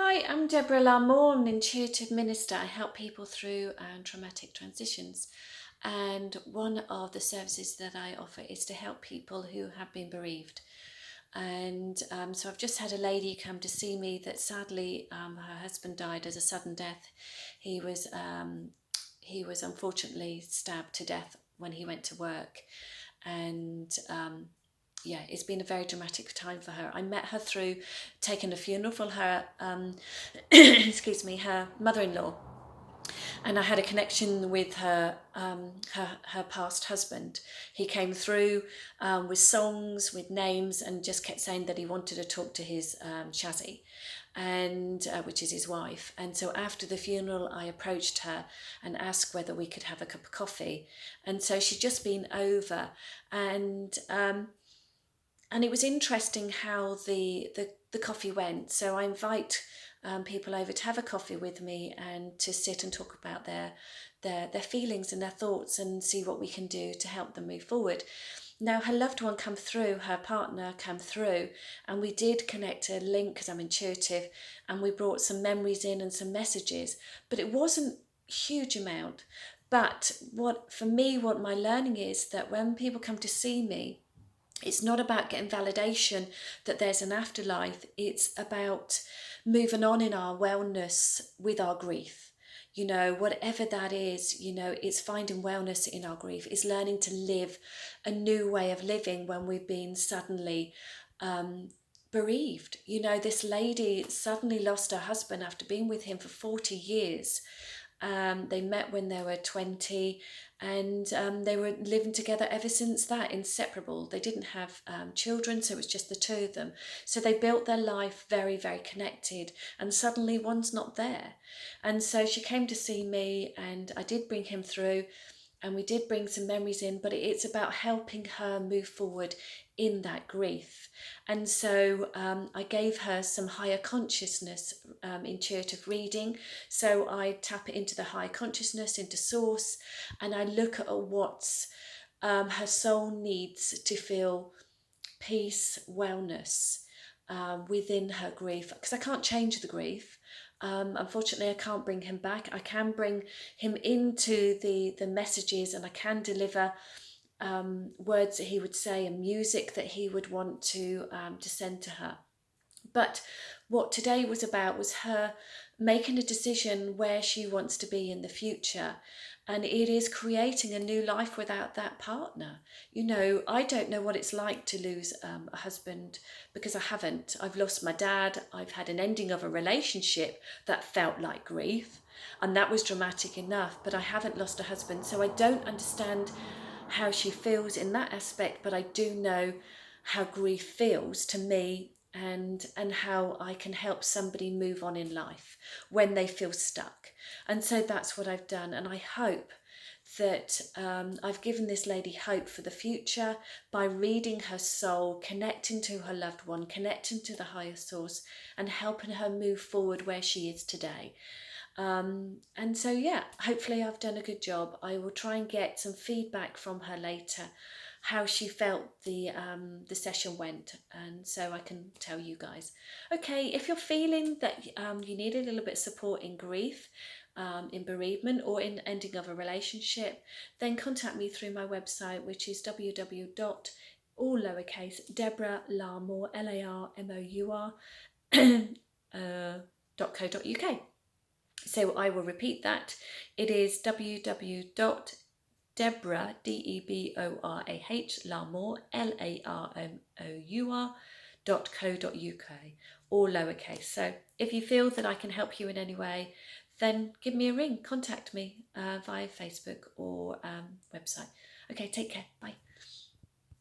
Hi, I'm Deborah Larmore. I'm an intuitive minister. I help people through traumatic transitions. And one of the services that I offer is to help people who have been bereaved. And so I've just had a lady come to see me that sadly her husband died as a sudden death. He was unfortunately stabbed to death when he went to work, and yeah, it's been a very dramatic time for her. I met her through taking a funeral for her, excuse me, her mother-in-law, and I had a connection with her past husband. He came through with songs, with names, and just kept saying that he wanted to talk to his Shazzy, and which is his wife. And so after the funeral, I approached her and asked whether we could have a cup of coffee. And so she'd just been over, and it was interesting how the coffee went. So I invite people over to have a coffee with me and to sit and talk about their feelings and their thoughts and see what we can do to help them move forward. Now, her loved one come through, her partner come through, and we did connect a link because I'm intuitive, and we brought some memories in and some messages, but it wasn't a huge amount. But what my learning is that when people come to see me, it's not about getting validation that there's an afterlife. It's about moving on in our wellness with our grief. You know, whatever that is, you know, it's finding wellness in our grief. It's learning to live a new way of living when we've been suddenly bereaved. You know, this lady suddenly lost her husband after being with him for 40 years. They met when they were 20, and they were living together ever since that, inseparable. They didn't have children, so it was just the two of them. So they built their life very, very connected, and suddenly one's not there. And so she came to see me, and I did bring him through, and we did bring some memories in, but it's about helping her move forward in that grief. And so I gave her some higher consciousness intuitive reading. So I tap it into the higher consciousness, into source, and I look at what's her soul needs to feel peace, wellness within her grief, because I can't change the grief. Unfortunately, I can't bring him back. I can bring him into the messages, and I can deliver words that he would say and music that he would want to send to her. But what today was about was her making a decision where she wants to be in the future. And it is creating a new life without that partner. You know, I don't know what it's like to lose a husband, because I haven't. I've lost my dad. I've had an ending of a relationship that felt like grief, and that was dramatic enough, but I haven't lost a husband. So I don't understand how she feels in that aspect, but I do know how grief feels to me, and how I can help somebody move on in life when they feel stuck. And so that's what I've done, and I hope that I've given this lady hope for the future by reading her soul, connecting to her loved one, connecting to the higher source, and helping her move forward where she is today. And so, yeah, hopefully I've done a good job. I will try and get some feedback from her later, how she felt the session went, and so I can tell you guys. Okay, if you're feeling that you need a little bit of support in grief, in bereavement, or in ending of a relationship, then contact me through my website, which is all lowercase, Deborah Larmore, LARMOUR, .co.uk. So I will repeat that. It is www.deborah, DEBORAH, Larmore, LARMOUR.co.uk, all lowercase. So if you feel that I can help you in any way, then give me a ring, contact me via Facebook or website. Okay, take care, bye.